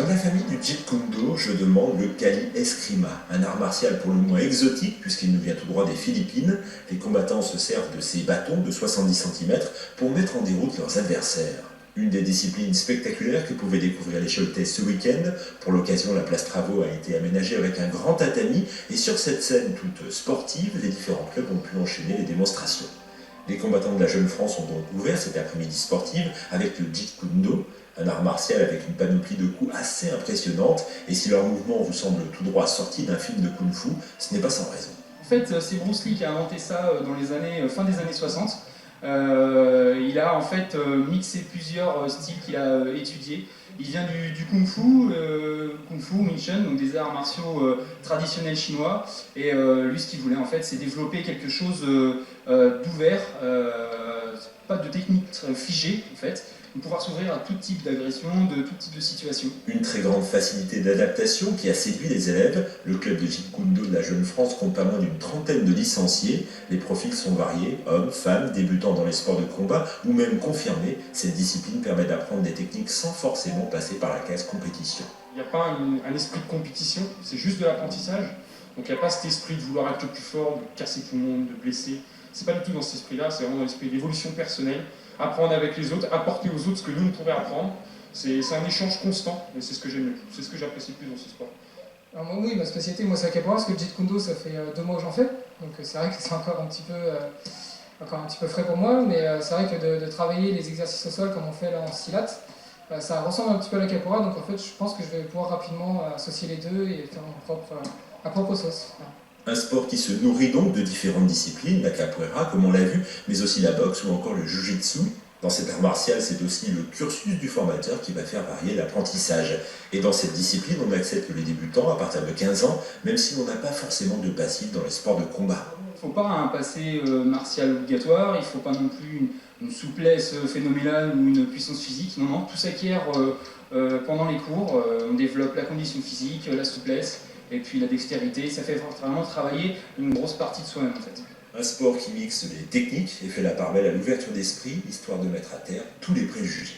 Dans la famille du Jeet Kune Do, je demande le Kali Eskrima, un art martial pour le moins exotique puisqu'il nous vient tout droit des Philippines. Les combattants se servent de ces bâtons de 70 cm pour mettre en déroute leurs adversaires. Une des disciplines spectaculaires que pouvaient découvrir les Choletais ce week-end. Pour l'occasion, la place Travaux a été aménagée avec un grand tatami et sur cette scène toute sportive, les différents clubs ont pu enchaîner les démonstrations. Les combattants de la Jeune France ont donc ouvert cet après-midi sportive avec le Jeet Kune Do, un art martial avec une panoplie de coups assez impressionnante, et si leur mouvement vous semble tout droit sorti d'un film de Kung Fu, ce n'est pas sans raison. En fait, c'est Bruce Lee qui a inventé ça dans les années, fin des années 60. Il a en fait mixé plusieurs styles qu'il a étudiés. Il vient du Kung Fu, Wing Chun, donc des arts martiaux traditionnels chinois. Et lui, ce qu'il voulait en fait, c'est développer quelque chose d'ouvert, pas de technique figée en fait, de pouvoir s'ouvrir à tout type d'agression, de tout type de situation. Une très grande facilité d'adaptation qui a séduit les élèves. Le club de Jeet Kune Do de la Jeune France compte pas moins d'une trentaine de licenciés. Les profils sont variés, hommes, femmes, débutants dans les sports de combat ou même confirmés. Cette discipline permet d'apprendre des techniques sans forcément passer par la case compétition. Il n'y a pas un esprit de compétition, c'est juste de l'apprentissage. Donc il n'y a pas cet esprit de vouloir être le plus fort, de casser tout le monde, de blesser. C'est pas du tout dans cet esprit-là, c'est vraiment dans l'esprit d'évolution personnelle, apprendre avec les autres, apporter aux autres ce que nous on pourrait apprendre. C'est un échange constant, et c'est ce que j'aime le plus, c'est ce que j'apprécie le plus dans ce sport. Alors moi, oui, ma spécialité, moi c'est la capoeira, parce que le Jeet Kune Do, ça fait 2 mois que j'en fais, donc c'est vrai que c'est encore un petit peu frais pour moi, mais c'est vrai que de travailler les exercices au sol comme on fait là en Silat, ça ressemble un petit peu à la capoeira, donc en fait je pense que je vais pouvoir rapidement associer les deux et faire ma propre sauce. Voilà. Un sport qui se nourrit donc de différentes disciplines, la capoeira comme on l'a vu, mais aussi la boxe ou encore le jiu-jitsu. Dans cet art martial, c'est aussi le cursus du formateur qui va faire varier l'apprentissage. Et dans cette discipline, on accepte les débutants à partir de 15 ans, même si l'on n'a pas forcément de passif dans les sports de combat. Il ne faut pas un passé martial obligatoire, il ne faut pas non plus une souplesse phénoménale ou une puissance physique. Non, tout s'acquiert pendant les cours. On développe la condition physique, la souplesse et puis la dextérité. Ça fait vraiment travailler une grosse partie de soi-même en fait. Un sport qui mixe les techniques et fait la part belle à l'ouverture d'esprit, histoire de mettre à terre tous les préjugés.